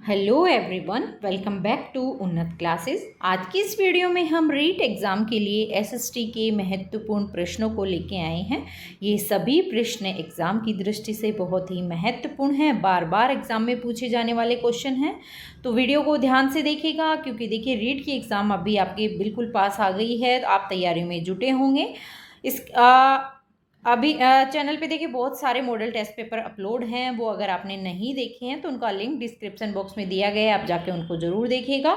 Hello everyone, welcome back to Unnat classes. आज की इस वीडियो में हम रीट एग्ज़ाम के लिए एसएसटी के महत्वपूर्ण प्रश्नों को लेके आए हैं। ये सभी प्रश्न एग्ज़ाम की दृष्टि से बहुत ही महत्वपूर्ण हैं, बार बार एग्ज़ाम में पूछे जाने वाले क्वेश्चन हैं। तो वीडियो को ध्यान से देखिएगा, क्योंकि देखिए रीट की एग्ज़ाम अभी आपके बिल्कुल पास आ गई है, तो आप तैयारियों में जुटे होंगे। अभी चैनल पे देखिए बहुत सारे मॉडल टेस्ट पेपर अपलोड हैं, वो अगर आपने नहीं देखे हैं तो उनका लिंक डिस्क्रिप्शन बॉक्स में दिया गया है, आप जाके उनको ज़रूर देखिएगा।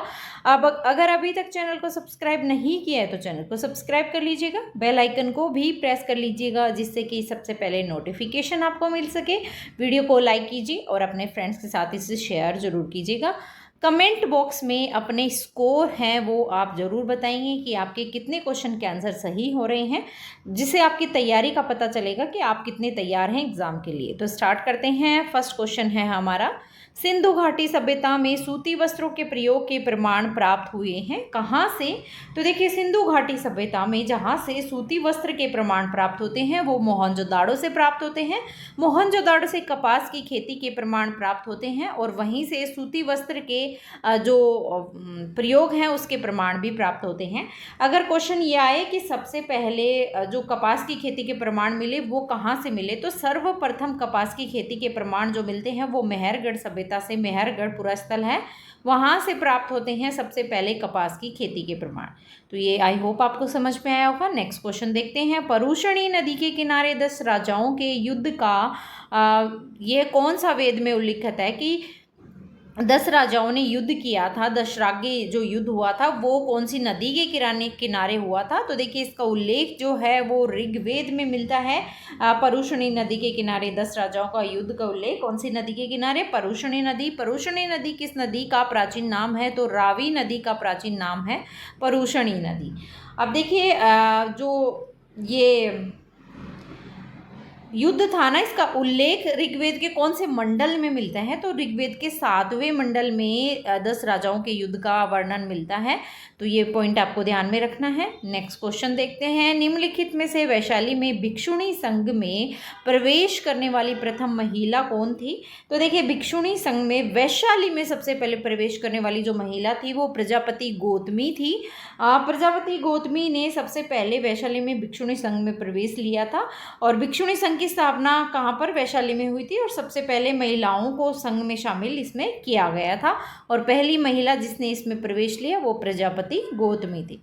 अब अगर अभी तक चैनल को सब्सक्राइब नहीं किया है तो चैनल को सब्सक्राइब कर लीजिएगा, बेल आइकन को भी प्रेस कर लीजिएगा, जिससे कि सबसे पहले नोटिफिकेशन आपको मिल सके। वीडियो को लाइक कीजिए और अपने फ्रेंड्स के साथ इसे शेयर ज़रूर कीजिएगा। कमेंट बॉक्स में अपने स्कोर हैं वो आप ज़रूर बताएंगे कि आपके कितने क्वेश्चन के आंसर सही हो रहे हैं, जिससे आपकी तैयारी का पता चलेगा कि आप कितने तैयार हैं एग्ज़ाम के लिए। तो स्टार्ट करते हैं। फर्स्ट क्वेश्चन है हमारा, सिंधु घाटी सभ्यता में सूती वस्त्रों के प्रयोग के प्रमाण प्राप्त हुए हैं, कहाँ से? तो देखिए, सिंधु घाटी सभ्यता में जहाँ से सूती वस्त्र के प्रमाण प्राप्त होते हैं वो मोहनजोदाड़ो से प्राप्त होते हैं। मोहनजोदाड़ो से कपास की खेती के प्रमाण प्राप्त होते हैं और वहीं से सूती वस्त्र के जो प्रयोग हैं उसके प्रमाण भी प्राप्त होते हैं। अगर क्वेश्चन ये आए कि सबसे पहले जो कपास की खेती के प्रमाण मिले वो कहाँ से मिले, तो सर्वप्रथम कपास की खेती के प्रमाण जो मिलते हैं वो मेहरगढ़ सभ्यता से, मेहरगढ़ पुरास्थल है, वहाँ से प्राप्त होते हैं सबसे पहले कपास की खेती के प्रमाण। तो ये आई होप आपको समझ में आया होगा। नेक्स्ट क्वेश्चन देखते हैं। परुषणी नदी के किनारे 10 राजाओं के युद्ध का ये कौन सा वेद में उल्लिखित है कि 10 राजाओं ने युद्ध किया था, दशरागी जो युद्ध हुआ था वो कौन सी नदी के किनारे हुआ था? तो देखिए, इसका उल्लेख जो है वो ऋग्वेद में मिलता है। परुषणी नदी के किनारे 10 राजाओं का युद्ध का उल्लेख कौन सी नदी के किनारे? परुषणी नदी। परुषणी नदी किस नदी का प्राचीन नाम है? तो रावी नदी का प्राचीन नाम है परुषणी नदी। अब देखिए, जो ये युद्ध था ना, इसका उल्लेख ऋग्वेद के कौन से मंडल में मिलता है? तो ऋग्वेद के 7वें मंडल में 10 राजाओं के युद्ध का वर्णन मिलता है। तो ये पॉइंट आपको ध्यान में रखना है। नेक्स्ट क्वेश्चन देखते हैं। निम्नलिखित में से वैशाली में भिक्षुणी संघ में प्रवेश करने वाली प्रथम महिला कौन थी? तो देखिए, भिक्षुणी संघ में वैशाली में सबसे पहले प्रवेश करने वाली जो महिला थी वो प्रजापति गौतमी थी। प्रजापति गौतमी ने सबसे पहले वैशाली में भिक्षुणी संघ में प्रवेश लिया था। और भिक्षुणी संघ की स्थापना कहाँ पर? वैशाली में हुई थी और सबसे पहले महिलाओं को संघ में शामिल इसमें किया गया था और पहली महिला जिसने इसमें प्रवेश लिया वो प्रजापति गौतमी थी।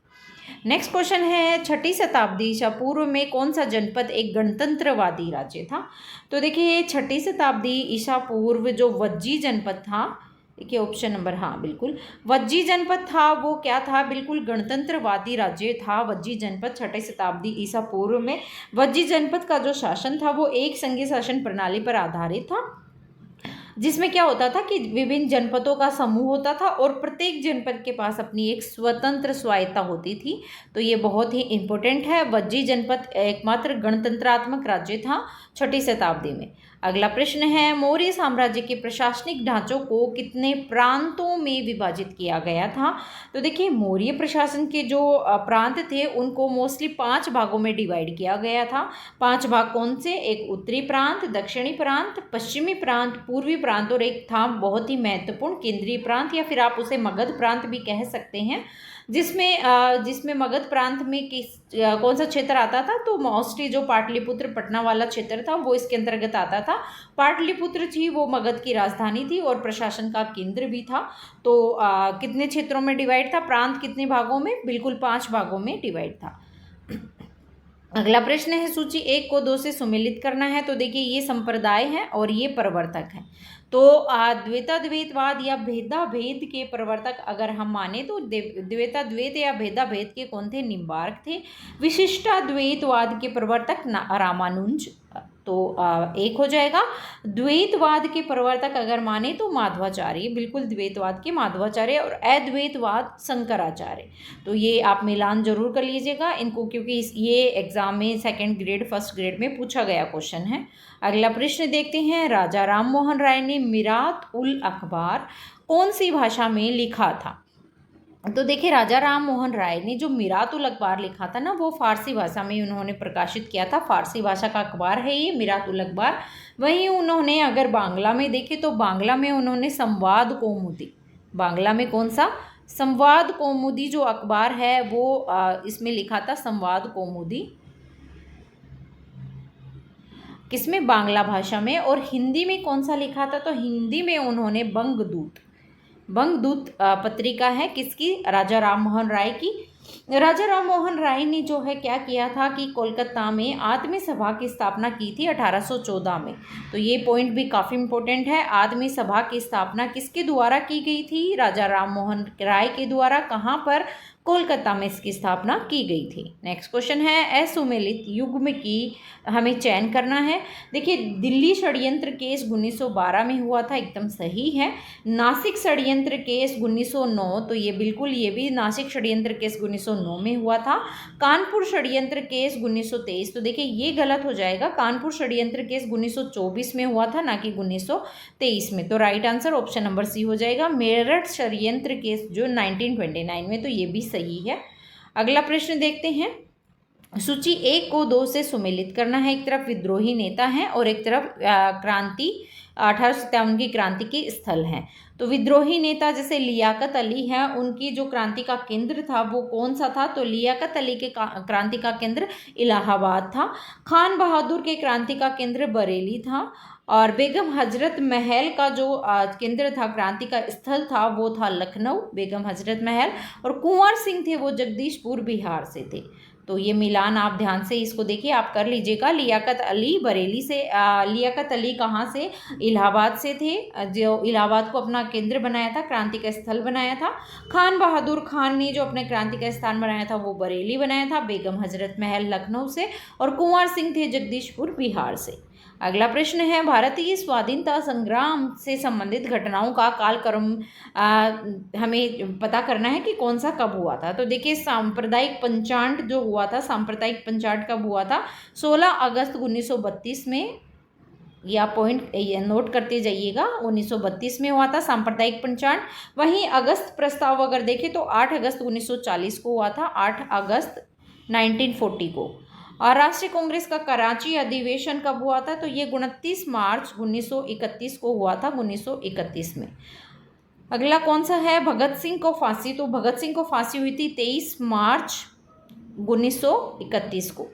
नेक्स्ट क्वेश्चन है, 6ठी शताब्दी ईसा पूर्व में कौन सा जनपद एक गणतंत्रवादी राज्य था? तो देखिए, 6ठी शताब्दी ईसा पूर्व जो वज्जी जनपद था, देखिए ऑप्शन नंबर, हाँ बिल्कुल, वज्जी जनपद था, वो क्या था? बिल्कुल गणतंत्रवादी राज्य था वज्जी जनपद 6ठी शताब्दी ईसा पूर्व में। वज्जी जनपद का जो शासन था वो एक संघीय शासन प्रणाली पर आधारित था, जिसमें क्या होता था कि विभिन्न जनपदों का समूह होता था और प्रत्येक जनपद के पास अपनी एक स्वतंत्र स्वायत्ता होती थी। तो ये बहुत ही इंपॉर्टेंट है। वज्जी जनपद एकमात्र गणतंत्रात्मक राज्य था 6ठी शताब्दी में। अगला प्रश्न है, मौर्य साम्राज्य के प्रशासनिक ढांचों को कितने प्रांतों में विभाजित किया गया था? तो देखिए, मौर्य प्रशासन के जो प्रांत थे उनको मोस्टली 5 भागों में डिवाइड किया गया था। 5 भाग कौन से? एक उत्तरी प्रांत, दक्षिणी प्रांत, पश्चिमी प्रांत, पूर्वी प्रांत और एक था बहुत ही महत्वपूर्ण केंद्रीय प्रांत, या फिर आप उसे मगध प्रांत भी कह सकते हैं, जिसमें मगध प्रांत में कौन सा क्षेत्र आता था? तो मोस्टली जो पाटलिपुत्र पटना वाला क्षेत्र था वो इसके अंतर्गत आता था। पाटलिपुत्र थी वो मगध की राजधानी थी और प्रशासन का केंद्र भी था। तो कितने क्षेत्रों में डिवाइड था? प्रांत कितने भागों में? बिल्कुल 5 भागों में डिवाइड था। अगला प्रश्न है, सूची 1 को 2 से सुमेलित करना है। तो देखिए, ये संप्रदाय है और ये प्रवर्तक है। तो द्वैताद्वैतवाद या भेदाभेद के प्रवर्तक अगर हम माने तो द्वैताद्वैत या भेदाभेद के कौन थे? निम्बार्क थे। विशिष्टाद्वैतवाद के प्रवर्तक रामानुज, तो 1 हो जाएगा। द्वैतवाद के प्रवर्तक अगर माने तो माधवाचार्य, बिल्कुल द्वैतवाद के माधवाचार्य, और अद्वैतवाद शंकराचार्य। तो ये आप मिलान जरूर कर लीजिएगा इनको, क्योंकि ये एग्जाम में 2nd ग्रेड 1st ग्रेड में पूछा गया क्वेश्चन है। अगला प्रश्न देखते हैं, राजा राम मोहन राय ने मिरात उल अखबार कौन सी भाषा में लिखा था? तो देखिए राजा राम मोहन राय ने जो मिरातुल अखबार लिखा था ना, वो फारसी भाषा में उन्होंने प्रकाशित किया था। फारसी भाषा का अखबार है ये मिरातुल अखबार। वहीं उन्होंने अगर बांग्ला में देखे तो बांग्ला में उन्होंने संवाद कौमुदी, बांग्ला में कौन सा, संवाद कौमुदी जो अखबार है वो इसमें लिखा था संवाद कौमुदी, किसमें, बांग्ला भाषा में। और हिंदी में कौन सा लिखा था, तो हिंदी में उन्होंने बंगदूत, बंगदूत पत्रिका है किसकी, राजा राम मोहन राय की। राजा राम मोहन राय ने जो है क्या किया था कि कोलकाता में आदमी सभा की स्थापना की थी 1814 में। तो ये पॉइंट भी काफ़ी इंपॉर्टेंट है। आदमी सभा की स्थापना किसके द्वारा की गई थी, राजा राम मोहन राय के द्वारा। कहाँ पर, कोलकाता में इसकी स्थापना की गई थी। नेक्स्ट क्वेश्चन है, असुमेलित युग में की हमें चयन करना है। देखिए दिल्ली षड्यंत्र केस 1912 में हुआ था, एकदम सही है। नासिक षड्यंत्र केस 1909, तो ये बिल्कुल, ये भी नासिक षड्यंत्र केस 1909 में हुआ था। कानपुर षड्यंत्र केस 1923, तो देखिए ये गलत हो जाएगा, कानपुर षड्यंत्र केस 1924 में हुआ था, ना कि 1923 में। तो right answer option number C हो जाएगा। मेरठ षड्यंत्र केस जो 1929 में, तो ये भी सही है। अगला प्रश्न देखते हैं। सूची 1 को 2 से सुमेलित करना है। एक तरफ विद्रोही नेता है और एक तरफ क्रांति 1857 की क्रांति के स्थल हैं। तो विद्रोही नेता जैसे लियाकत अली है, उनकी जो क्रांति का केंद्र था वो कौन सा था, तो लियाकत अली के क्रांति का केंद्र इलाहाबाद था। खान बहादुर के क्रांति का केंद्र बरेली था। और बेगम हजरत महल का जो केंद्र था, क्रांति का स्थल था, वो था लखनऊ, बेगम हजरत महल। और कुंवर सिंह थे वो जगदीशपुर बिहार से थे। तो ये मिलान आप ध्यान से इसको देखिए, आप कर लीजिएगा। लियाकत अली बरेली से, लियाकत अली कहाँ से, इलाहाबाद से थे, जो इलाहाबाद को अपना केंद्र बनाया था, क्रांति का स्थल बनाया था। खान बहादुर खान ने जो अपने क्रांति का स्थान बनाया था वो बरेली बनाया था। बेगम हजरत महल लखनऊ से, और कुंवर सिंह थे जगदीशपुर बिहार से। अगला प्रश्न है, भारतीय स्वाधीनता संग्राम से संबंधित घटनाओं का कालक्रम हमें पता करना है कि कौन सा कब हुआ था। तो देखिए सांप्रदायिक पंचाट जो हुआ था, सांप्रदायिक पंचाट कब हुआ था, 16 अगस्त 1932 में। या पॉइंट नोट करते जाइएगा, 1932 में हुआ था सांप्रदायिक पंचाट। वहीं अगस्त प्रस्ताव अगर देखें तो 8 अगस्त 1940 को हुआ था, 8 अगस्त 1940 को। और राष्ट्रीय कांग्रेस का कराची अधिवेशन कब हुआ था, तो ये 29 मार्च 1931 को हुआ था, 1931 में। अगला कौन सा है, भगत सिंह को फांसी, तो भगत सिंह को फांसी हुई थी 23 मार्च 1931 को।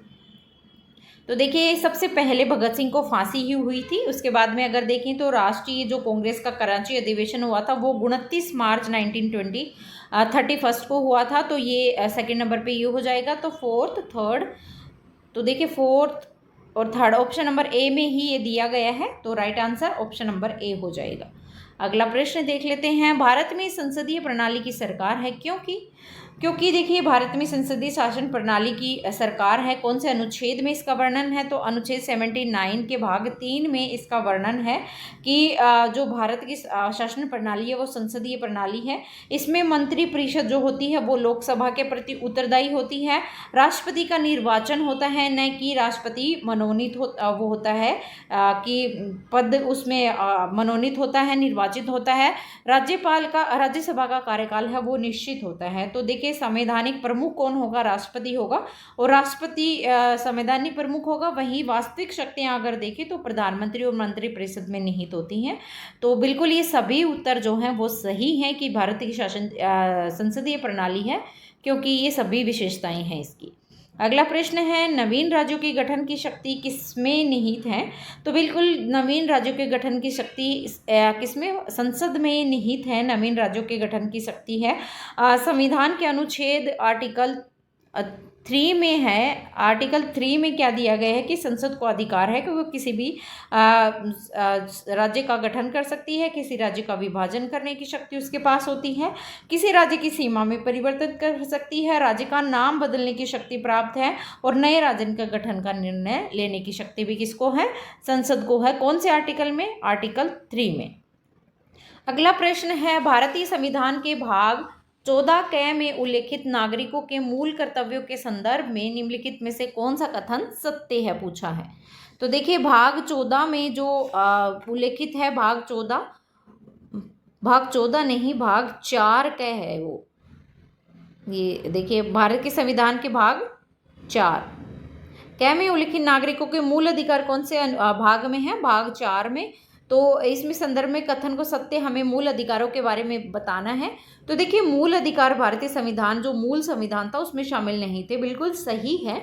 तो देखिए सबसे पहले भगत सिंह को फांसी ही हुई थी। उसके बाद में अगर देखें तो राष्ट्रीय जो कांग्रेस का कराची अधिवेशन हुआ था वो 29 मार्च 1920 31 को हुआ था। तो ये सेकंड नंबर पे ये हो जाएगा। तो फोर्थ, थर्ड, तो देखिए फोर्थ और थर्ड ऑप्शन नंबर ए में ही ये दिया गया है। तो right answer option number A हो जाएगा। अगला प्रश्न देख लेते हैं, भारत में संसदीय प्रणाली की सरकार है क्योंकि देखिए भारत में संसदीय शासन प्रणाली की सरकार है। कौन से अनुच्छेद में इसका वर्णन है, तो अनुच्छेद 79 के भाग 3 में इसका वर्णन है कि जो भारत की शासन प्रणाली है वो संसदीय प्रणाली है। इसमें मंत्री परिषद जो होती है वो लोकसभा के प्रति उत्तरदायी होती है। राष्ट्रपति का निर्वाचन होता है, न कि राष्ट्रपति मनोनीत वो होता है कि पद उसमें मनोनीत होता है, निर्वाचित होता है। राज्यपाल का, राज्यसभा का कार्यकाल है वो निश्चित होता है। तो देखिए संवैधानिक प्रमुख कौन होगा, राष्ट्रपति होगा, और राष्ट्रपति संवैधानिक प्रमुख होगा। वहीं वास्तविक शक्तियां अगर देखें तो प्रधानमंत्री और मंत्रिपरिषद में निहित होती हैं। तो बिल्कुल ये सभी उत्तर जो हैं वो सही हैं कि भारत की शासन संसदीय प्रणाली है, क्योंकि ये सभी विशेषताएं हैं इसकी। अगला प्रश्न है, नवीन राज्यों के गठन की शक्ति किसमें निहित है, तो बिल्कुल नवीन राज्यों के गठन की शक्ति किसमें, संसद में निहित है। नवीन राज्यों के गठन की शक्ति है संविधान के अनुच्छेद आर्टिकल 3 में है। आर्टिकल 3 में क्या दिया गया है कि संसद को अधिकार है कि वो किसी भी राज्य का गठन कर सकती है, किसी राज्य का विभाजन करने की शक्ति उसके पास होती है, किसी राज्य की सीमा में परिवर्तन कर सकती है, राज्य का नाम बदलने की शक्ति प्राप्त है, और नए राज्य का गठन का निर्णय लेने की शक्ति भी किसको है, संसद को है। कौन से आर्टिकल में, आर्टिकल 3 में। अगला प्रश्न है, भारतीय संविधान के भाग 14 क में उल्लेखित नागरिकों के मूल कर्तव्यों के संदर्भ में निम्नलिखित में से कौन सा कथन सत्य है, पूछा है। तो देखिए भाग 14 में जो उल्लेखित है, भाग 14 नहीं, भाग 4 क है वो। ये देखिए भारत के संविधान के भाग 4। क में उल्लिखित नागरिकों के मूल अधिकार कौन से भाग में है? भाग 4 में। तो इसमें संदर्भ में कथन को सत्य हमें मूल अधिकारों के बारे में बताना है। तो देखिए मूल अधिकार भारतीय संविधान जो मूल संविधान था उसमें शामिल नहीं थे, बिल्कुल सही है।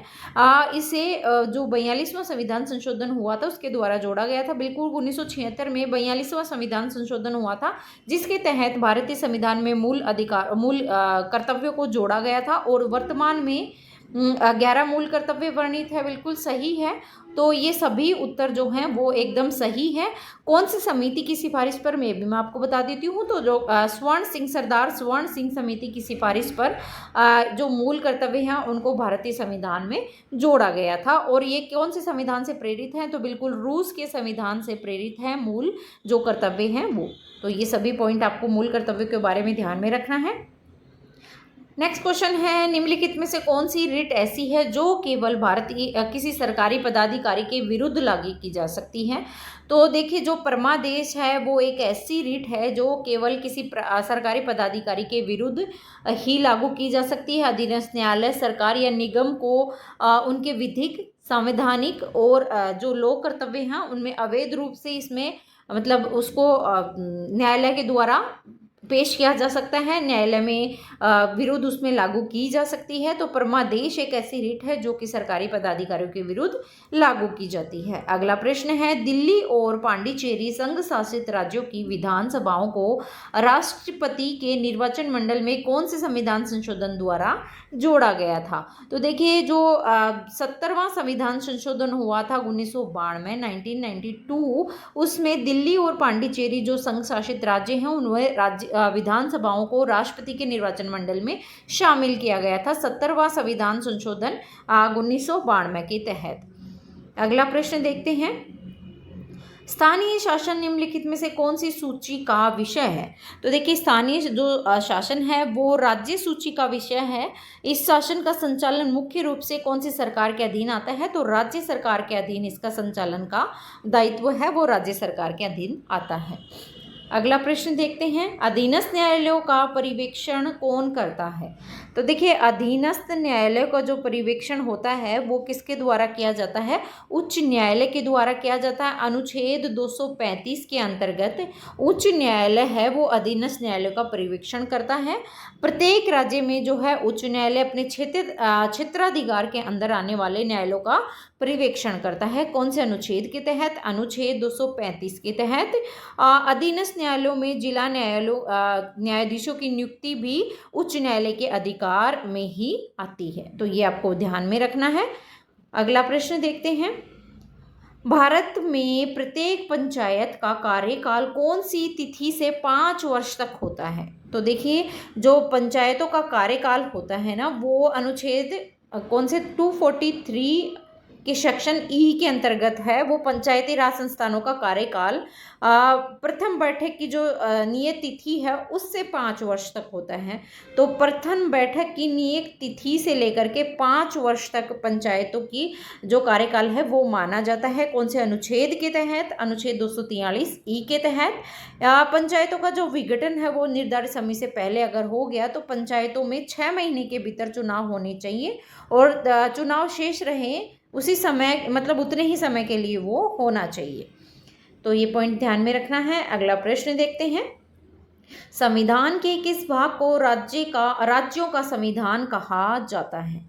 इसे जो 42वां संविधान संशोधन हुआ था उसके द्वारा जोड़ा गया था। बिल्कुल 1976 में 42वां संविधान संशोधन हुआ था जिसके तहत भारतीय संविधान में मूल कर्तव्यों को जोड़ा गया था और वर्तमान में 11 मूल कर्तव्य वर्णित है, बिल्कुल सही है। तो ये सभी उत्तर जो हैं वो एकदम सही है। कौन सी समिति की सिफारिश पर, मैं आपको बता देती हूँ। तो जो सरदार स्वर्ण सिंह समिति की सिफारिश पर जो मूल कर्तव्य हैं उनको भारतीय संविधान में जोड़ा गया था। और ये कौन से संविधान से प्रेरित हैं? तो बिल्कुल रूस के संविधान से प्रेरित है मूल जो कर्तव्य हैं वो। तो ये सभी पॉइंट आपको मूल कर्तव्य के बारे में ध्यान में रखना है। नेक्स्ट क्वेश्चन है, निम्नलिखित में से कौन सी रिट ऐसी है जो केवल भारतीय किसी सरकारी पदाधिकारी के विरुद्ध लागू की जा सकती है? तो देखिए जो परमादेश है वो एक ऐसी रिट है जो केवल किसी सरकारी पदाधिकारी के विरुद्ध ही लागू की जा सकती है। अधीनस्थ न्यायालय सरकार या निगम को उनके विधिक, संवैधानिक और जो लोक कर्तव्य हैं उनमें अवैध रूप से इसमें मतलब उसको न्यायालय के द्वारा पेश किया जा सकता है, न्यायालय में विरुद्ध उसमें लागू की जा सकती है। तो परमादेश एक ऐसी रिट है जो कि सरकारी पदाधिकारियों के विरुद्ध लागू की जाती है। अगला प्रश्न है, दिल्ली और पांडिचेरी संघ शासित राज्यों की विधानसभाओं को राष्ट्रपति के निर्वाचन मंडल में कौन से संविधान संशोधन द्वारा जोड़ा गया था? तो देखिए जो 70वां संविधान संशोधन हुआ था 1992 1992, उसमें दिल्ली और पांडिचेरी जो संघ शासित राज्य हैं उन्हें विधानसभाओं को राष्ट्रपति के निर्वाचन मंडल में शामिल किया गया था 70वां संविधान संशोधन 1992 के तहत। अगला प्रश्न देखते हैं, स्थानीय शासन निम्नलिखित में से कौन सी सूची का विषय है? तो देखिए स्थानीय जो शासन है वो राज्य सूची का विषय है। इस शासन का संचालन मुख्य रूप से कौन सी सरकार के अधीन आता है? तो राज्य सरकार के अधीन इसका संचालन का दायित्व है वो राज्य सरकार के अधीन आता है। अगला प्रश्न देखते हैं, अधीनस्थ न्यायालयों का पर्यवेक्षण कौन करता है? तो देखिए अधीनस्थ न्यायालय का जो पर्यवेक्षण होता है वो किसके द्वारा किया जाता है? उच्च न्यायालय के द्वारा किया जाता है। अनुच्छेद 235 के अंतर्गत उच्च न्यायालय है वो अधीनस्थ न्यायालय का पर्यवेक्षण करता है। प्रत्येक राज्य में जो है उच्च न्यायालय अपने क्षेत्राधिकार के अंदर आने वाले न्यायालयों का पर्यवेक्षण करता है। कौन से अनुच्छेद के तहत? अनुच्छेद 235 के तहत। अधीनस्थ न्यायालयों में जिला न्यायाधीशों की नियुक्ति भी उच्च न्यायालय के अधिकार में ही आती है, तो ये आपको ध्यान में रखना है। अगला प्रश्न देखते हैं, भारत में प्रत्येक पंचायत का कार्यकाल कौन सी तिथि से 5 वर्ष तक होता है? तो देखिए जो पंचायतों का कार्यकाल होता है ना वो अनुच्छेद कौन से 243 के सेक्शन ई के अंतर्गत है। वो पंचायती राज संस्थानों का कार्यकाल प्रथम बैठक की जो नियत तिथि है उससे 5 वर्ष तक होता है। तो प्रथम बैठक की नियत तिथि से लेकर के 5 वर्ष तक पंचायतों की जो कार्यकाल है वो माना जाता है। कौन से अनुच्छेद के तहत? अनुच्छेद 243 ई के तहत। पंचायतों का जो विघटन है वो निर्धारित समय से पहले अगर हो गया तो पंचायतों में 6 महीने के भीतर चुनाव होने चाहिए और चुनाव शेष रहे उसी समय मतलब उतने ही समय के लिए वो होना चाहिए। तो ये पॉइंट ध्यान में रखना है। अगला प्रश्न देखते हैं, संविधान के किस भाग को राज्यों का संविधान कहा जाता है?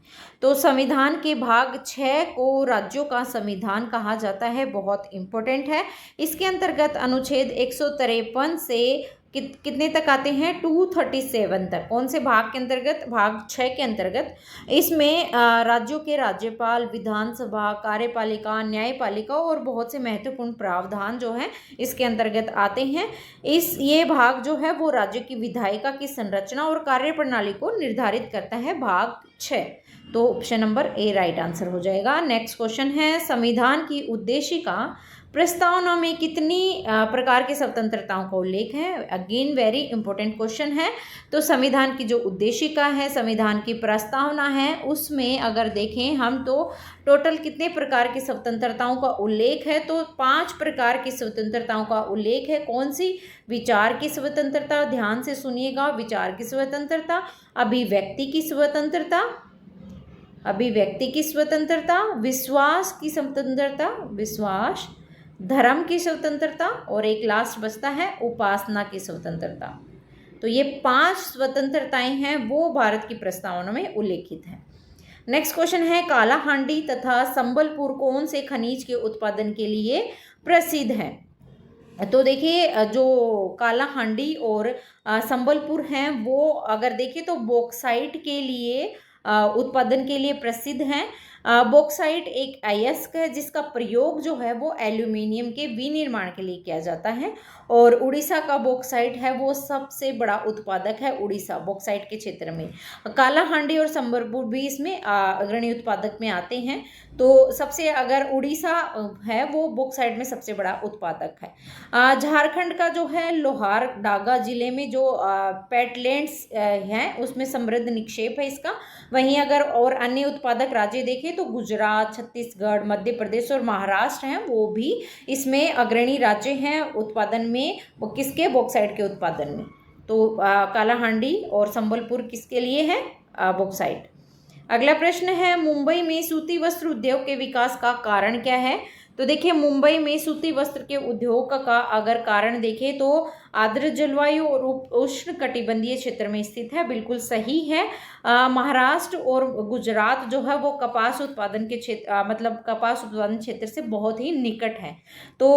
तो संविधान के भाग 6 को राज्यों का संविधान कहा जाता है। बहुत इंपॉर्टेंट है। इसके अंतर्गत अनुच्छेद 153 से कितने तक आते हैं? 237 तक। कौन से भाग के अंतर्गत? भाग 6 के अंतर्गत। इसमें राज्यों के राज्यपाल, विधानसभा, कार्यपालिका, न्यायपालिका और बहुत से महत्वपूर्ण प्रावधान जो हैं इसके अंतर्गत आते हैं। ये भाग जो है वो राज्य की विधायिका की संरचना और कार्यप्रणाली को निर्धारित करता है। भाग 6। तो option number A right answer हो जाएगा। नेक्स्ट क्वेश्चन है, संविधान की उद्देशिका प्रस्तावना में कितनी प्रकार की स्वतंत्रताओं का उल्लेख है? अगेन वेरी इंपॉर्टेंट क्वेश्चन है। तो संविधान की जो उद्देशिका है, संविधान की प्रस्तावना है, उसमें अगर देखें हम तो टोटल कितने प्रकार की स्वतंत्रताओं का उल्लेख है? तो 5 प्रकार की स्वतंत्रताओं का उल्लेख है। कौन सी? विचार की स्वतंत्रता, ध्यान से सुनिएगा, विचार की स्वतंत्रता, अभिव्यक्ति की स्वतंत्रता, अभिव्यक्ति की स्वतंत्रता, विश्वास की स्वतंत्रता, विश्वास, धर्म की स्वतंत्रता, और एक लास्ट बचता है उपासना की स्वतंत्रता। तो ये 5 स्वतंत्रताएं हैं, वो भारत की प्रस्तावना में उल्लेखित है। नेक्स्ट क्वेश्चन है, कालाहांडी तथा संबलपुर कौन से खनिज के उत्पादन के लिए प्रसिद्ध है? तो देखिए जो कालाहांडी और संबलपुर हैं वो अगर देखें तो बॉक्साइट के लिए उत्पादन के लिए प्रसिद्ध हैं। बॉक्साइट एक अयस्क है जिसका प्रयोग जो है वो एल्यूमिनियम के विनिर्माण के लिए किया जाता है, और उड़ीसा का बॉक्साइट है वो सबसे बड़ा उत्पादक है उड़ीसा बॉक्साइट के क्षेत्र में। कालाहांडी और संबलपुर भी इसमें अग्रणी उत्पादक में आते हैं। तो सबसे अगर उड़ीसा है वो बॉक्साइट में सबसे बड़ा उत्पादक है। झारखंड का जो है लोहारडागा जिले में जो पेटलैंड्स हैं उसमें समृद्ध निक्षेप है इसका। वहीं अगर और अन्य उत्पादक राज्य देखें तो गुजरात, छत्तीसगढ़, मध्य प्रदेश और महाराष्ट्र हैं, वो भी इसमें अग्रणी राज्य हैं उत्पादन में। वो किसके? बॉक्साइट के उत्पादन में। तो कालाहांडी और संबलपुर किसके लिए है? बॉक्साइट। अगला प्रश्न है, मुंबई में सूती वस्त्र उद्योग के विकास का कारण क्या है? तो देखिए मुंबई में सूती वस्त्र के उद्योग का अगर कारण देखें तो आर्द्र जलवायु और उष्ण कटिबंधीय क्षेत्र में स्थित है, बिल्कुल सही है। महाराष्ट्र और गुजरात जो है वो कपास उत्पादन के क्षेत्र मतलब कपास उत्पादन क्षेत्र से बहुत ही निकट है। तो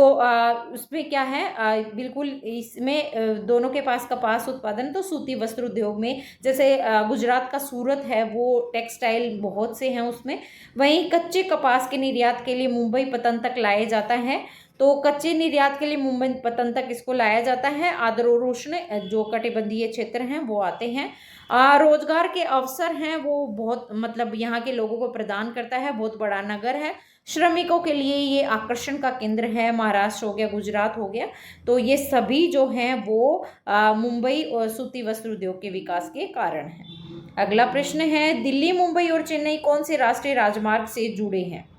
उसमें क्या है बिल्कुल इसमें दोनों के पास कपास उत्पादन, तो सूती वस्त्र उद्योग में जैसे गुजरात का सूरत है वो टेक्सटाइल बहुत से हैं उसमें। वहीं कच्चे कपास के निर्यात के लिए मुंबई पतन तक लाया जाता है। तो कच्चे निर्यात के लिए मुंबई पतन तक इसको लाया जाता है। आर्द्र और उष्ण जो कटिबंधीय क्षेत्र हैं वो आते हैं। रोजगार के अवसर हैं वो बहुत मतलब यहाँ के लोगों को प्रदान करता है, बहुत बड़ा नगर है। श्रमिकों के लिए ये आकर्षण का केंद्र है। महाराष्ट्र हो गया, गुजरात हो गया, तो ये सभी जो हैं वो मुंबई और सूती वस्त्र उद्योग के विकास के कारण हैं। अगला प्रश्न है, दिल्ली, मुंबई और चेन्नई कौन से राष्ट्रीय राजमार्ग से जुड़े हैं?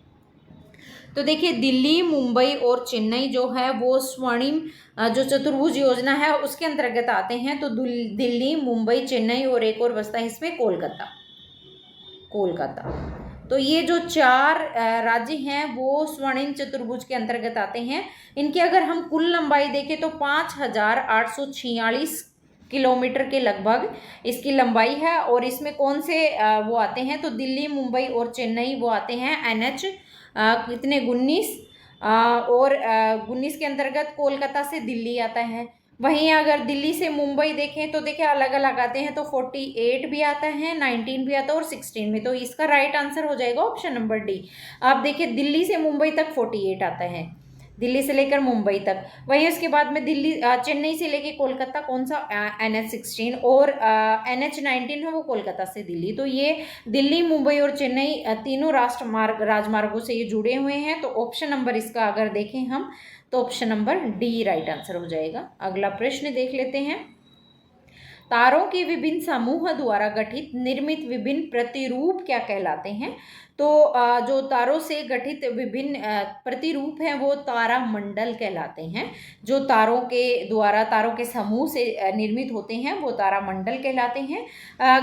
तो देखिए दिल्ली, मुंबई और चेन्नई जो है वो स्वर्णिम जो चतुर्भुज योजना है उसके अंतर्गत आते हैं। तो दिल्ली, मुंबई, चेन्नई और एक और बसता है इसमें कोलकाता। तो ये जो 4 राज्य हैं वो स्वर्णिम चतुर्भुज के अंतर्गत आते हैं। इनकी अगर हम कुल लंबाई देखें तो 5846 किलोमीटर के लगभग इसकी लंबाई है। और इसमें कौन से वो आते हैं? तो दिल्ली, मुंबई और चेन्नई वो आते हैं NH कितने 19 और 19 के अंतर्गत कोलकाता से दिल्ली आता है। वहीं अगर दिल्ली से मुंबई देखें तो देखिए अलग अलग आते हैं, तो 48 भी आता है, 19 भी आता है और 16 भी। तो इसका राइट आंसर हो जाएगा ऑप्शन नंबर डी। आप देखिए दिल्ली से मुंबई तक 48 आता है, दिल्ली से लेकर मुंबई तक। वहीं उसके बाद में दिल्ली चेन्नई से लेकर कोलकाता कौन सा? NH16 और NH19 है वो कोलकाता से दिल्ली। तो ये दिल्ली, मुंबई और चेन्नई तीनों राजमार्गों से ये जुड़े हुए हैं। तो ऑप्शन नंबर इसका अगर देखें हम तो option number D right answer हो जाएगा। अगला प्रश्न देख लेते हैं, तारों के विभिन्न समूह द्वारा गठित निर्मित विभिन्न प्रतिरूप क्या कहलाते हैं? तो जो तारों से गठित विभिन्न प्रतिरूप हैं वो तारा मंडल कहलाते हैं। जो तारों के समूह से निर्मित होते हैं वो तारा मंडल कहलाते हैं।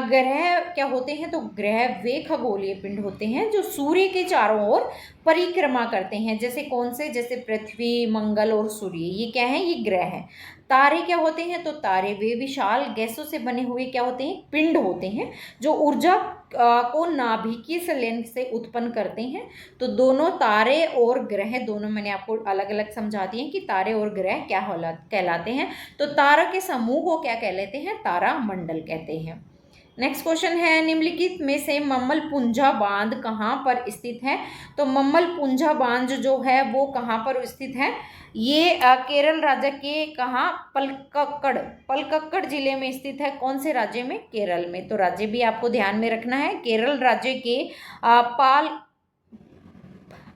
ग्रह क्या होते हैं? तो ग्रह वे खगोलीय पिंड होते हैं जो सूर्य के चारों ओर परिक्रमा करते हैं। जैसे कौन से? जैसे पृथ्वी, मंगल और सूर्य, ये क्या है? ये ग्रह हैं। तारे क्या होते हैं? तो तारे वे विशाल गैसों से बने हुए क्या होते हैं? पिंड होते हैं जो ऊर्जा को नाभिकीय संलयन से उत्पन्न करते हैं। तो दोनों तारे और ग्रह दोनों मैंने आपको अलग अलग समझा दिए कि तारे और ग्रह क्या कहलाते हैं। तो तारा के समूह को क्या कहलाते हैं? तारा मंडल कहते हैं। नेक्स्ट क्वेश्चन है, निम्नलिखित में से मम्मलपुंजा बांध कहाँ पर स्थित है? तो मम्मलपुंजा बांध जो है वो कहाँ पर स्थित है? ये केरल राज्य के कहाँ? पलक्कड़ जिले में स्थित है। कौन से राज्य में? केरल में। तो राज्य भी आपको ध्यान में रखना है। केरल राज्य के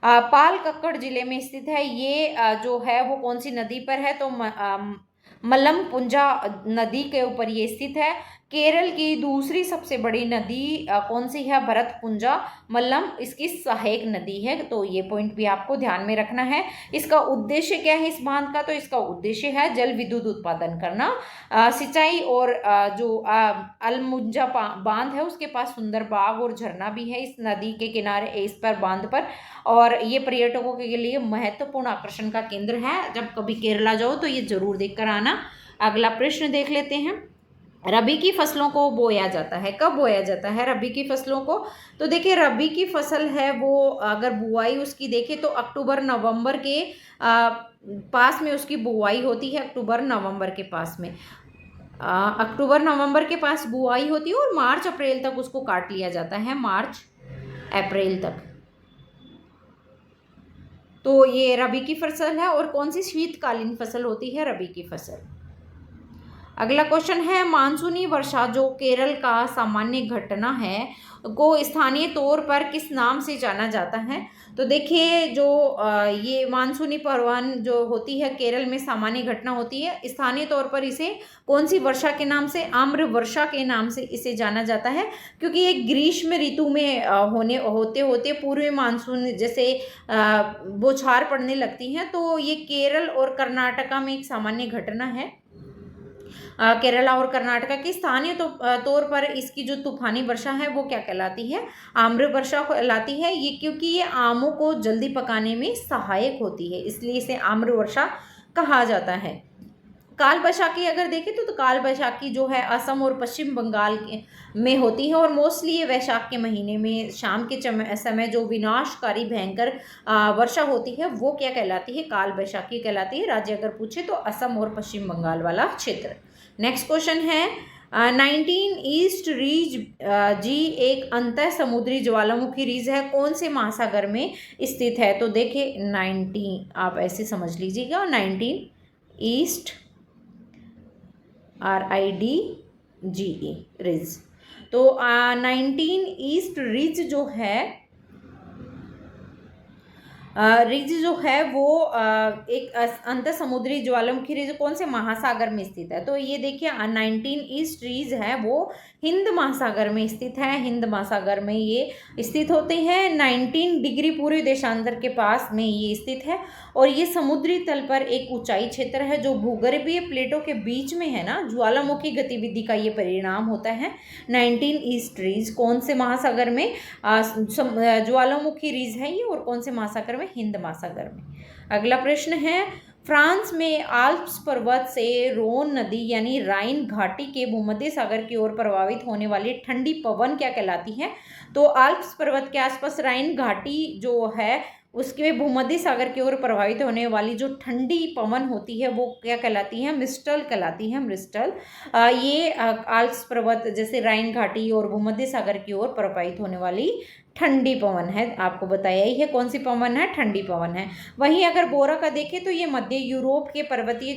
पाल कक्कड़ जिले में स्थित है। ये जो है वो कौन सी नदी पर है, तो मलमपुंजा नदी के ऊपर ये स्थित है। केरल की दूसरी सबसे बड़ी नदी कौन सी है, भरतपुंजा मल्लम इसकी सहायक नदी है। तो ये पॉइंट भी आपको ध्यान में रखना है। इसका उद्देश्य क्या है इस बांध का, तो इसका उद्देश्य है जल विद्युत उत्पादन करना, सिंचाई और जो अलमुंजा बांध है उसके पास सुंदर बाग और झरना भी है इस नदी के किनारे, इस पर बांध पर, और ये पर्यटकों के लिए महत्वपूर्ण आकर्षण का केंद्र है। जब कभी केरला जाओ तो ये जरूर देखकर आना। अगला प्रश्न देख लेते हैं। रबी की फसलों को बोया जाता है, कब बोया जाता है रबी की फसलों को, तो देखिए रबी की फसल है वो अगर बुआई उसकी देखें तो अक्टूबर नवंबर के पास में उसकी बुआई होती है। अक्टूबर नवंबर के पास में अक्टूबर नवंबर के पास बुआई होती है और मार्च अप्रैल तक उसको काट लिया जाता है, मार्च अप्रैल तक। तो ये रबी की फसल है। और कौन सी शीतकालीन फसल होती है, रबी की फसल। अगला क्वेश्चन है, मानसूनी वर्षा जो केरल का सामान्य घटना है को स्थानीय तौर पर किस नाम से जाना जाता है, तो देखिए जो ये मानसूनी परवन जो होती है केरल में सामान्य घटना होती है, स्थानीय तौर पर इसे कौन सी वर्षा के नाम से, आम्र वर्षा के नाम से इसे जाना जाता है। क्योंकि ये ग्रीष्म ऋतु में होते होते पूर्वी मानसून जैसे बौछार पड़ने लगती हैं, तो ये केरल और कर्नाटका में एक सामान्य घटना है। केरला और कर्नाटका की स्थानीय तौर पर इसकी जो तूफानी वर्षा है वो क्या कहलाती है, आम्र वर्षा कहलाती है। ये क्योंकि ये आमों को जल्दी पकाने में सहायक होती है, इसलिए इसे आम्र वर्षा कहा जाता है। काल बैसाखी अगर देखें तो काल बैसाखी जो है असम और पश्चिम बंगाल में होती है और मोस्टली ये वैशाख के महीने में शाम के समय जो विनाशकारी भयंकर वर्षा होती है वो क्या कहलाती है, काल बैसाखी कहलाती है। राज्य अगर पूछे तो असम और पश्चिम बंगाल वाला क्षेत्र। नेक्स्ट क्वेश्चन है, 19 ईस्ट रीज जी एक अंतः समुद्री ज्वालामुखी रीज है, कौन से महासागर में स्थित है, तो देखिए 19 आप ऐसे समझ लीजिएगा, 19 ईस्ट RIDGE रिज। तो 19 ईस्ट रिज जो है रिज जो है वो एक अंतर समुद्री ज्वालामुखी रिज कौन से महासागर में स्थित है, तो ये देखिए 19 ईस्ट रिज है वो हिंद महासागर में स्थित है, हिंद महासागर में ये स्थित होते हैं। 19 डिग्री पूर्वी देशांतर के पास में ये स्थित है और ये समुद्री तल पर एक ऊंचाई क्षेत्र है जो भूगर्भीय प्लेटों के बीच में है ना, ज्वालामुखी गतिविधि का ये परिणाम होता है। 19 ईस्ट रिज कौन से महासागर में ज्वालामुखी रिज है ये, और कौन से महासागर में, हिंद महासागर में। अगला प्रश्न है, फ्रांस में आल्प्स पर्वत से रोन नदी यानी राइन घाटी के भूमध्य सागर की ओर प्रवाहित होने वाली ठंडी पवन क्या कहलाती है, तो आल्प्स पर्वत के आसपास राइन घाटी जो है उसके भूमध्य सागर की ओर प्रभावित होने वाली जो ठंडी पवन होती है वो क्या कहलाती है, मिस्टल कहलाती है, मिस्टल। ये आल्प्स पर्वत जैसे राइन घाटी और भूमध्य सागर की ओर प्रभावित होने वाली ठंडी पवन है। आपको बताया ही है कौन सी पवन है, ठंडी पवन है। वहीं अगर बोरा का देखें तो ये मध्य यूरोप के पर्वतीय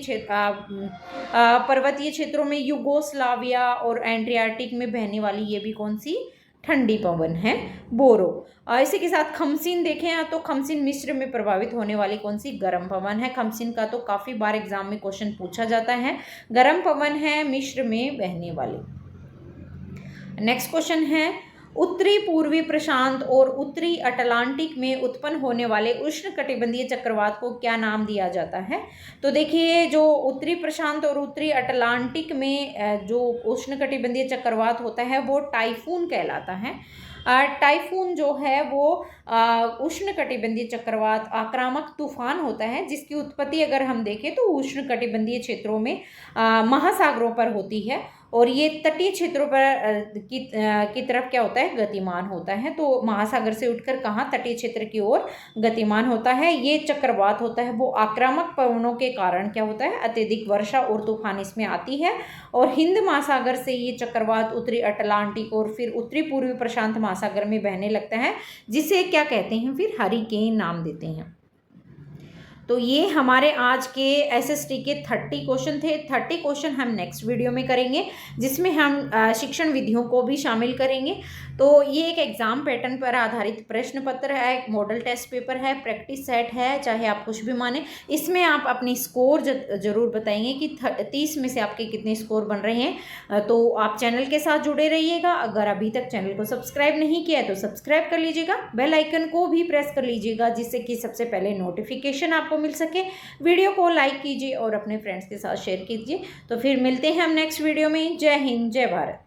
क्षेत्रों में युगोस्लाविया और एड्रियाटिक में बहने वाली ये भी कौन सी, ठंडी पवन है, बोरो। इसी के साथ खमसिन देखें तो खमसिन मिस्र में प्रभावित होने वाली कौन सी, गर्म पवन है। खमसिन का तो काफ़ी बार एग्जाम में क्वेश्चन पूछा जाता है, गर्म पवन है, मिस्र में बहने वाली। नेक्स्ट क्वेश्चन है, उत्तरी पूर्वी प्रशांत और उत्तरी अटलांटिक में उत्पन्न होने वाले उष्णकटिबंधीय चक्रवात को क्या नाम दिया जाता है, तो देखिए जो उत्तरी प्रशांत और उत्तरी अटलांटिक में जो उष्णकटिबंधीय चक्रवात होता है वो टाइफून कहलाता है। टाइफून जो है वो उष्णकटिबंधीय चक्रवात आक्रामक तूफान होता है जिसकी उत्पत्ति अगर हम देखें तो उष्णकटिबंधीय क्षेत्रों में महासागरों पर होती है और ये तटीय क्षेत्रों पर की तरफ क्या होता है, गतिमान होता है। तो महासागर से उठकर कहाँ, तटीय क्षेत्र की ओर गतिमान होता है। ये चक्रवात होता है वो आक्रामक पवनों के कारण क्या होता है, अत्यधिक वर्षा और तूफान इसमें आती है और हिंद महासागर से ये चक्रवात उत्तरी अटलांटिक और फिर उत्तरी पूर्वी प्रशांत महासागर में बहने लगता है जिसे क्या कहते हैं, फिर हरिकेन नाम देते हैं। तो ये हमारे आज के SST के 30 क्वेश्चन थे। 30 क्वेश्चन हम नेक्स्ट वीडियो में करेंगे जिसमें हम शिक्षण विधियों को भी शामिल करेंगे। तो ये एक एग्ज़ाम पैटर्न पर आधारित प्रश्न पत्र है, एक मॉडल टेस्ट पेपर है, प्रैक्टिस सेट है, चाहे आप कुछ भी माने। इसमें आप अपनी स्कोर ज़रूर बताएंगे कि 30 में से आपके कितने स्कोर बन रहे हैं। तो आप चैनल के साथ जुड़े रहिएगा। अगर अभी तक चैनल को सब्सक्राइब नहीं किया है तो सब्सक्राइब कर लीजिएगा, बेल आइकन को भी प्रेस कर लीजिएगा, जिससे कि सबसे पहले नोटिफिकेशन आपको मिल सके। वीडियो को लाइक कीजिए और अपने फ्रेंड्स के साथ शेयर कीजिए। तो फिर मिलते हैं हम नेक्स्ट वीडियो में। जय हिंद, जय भारत।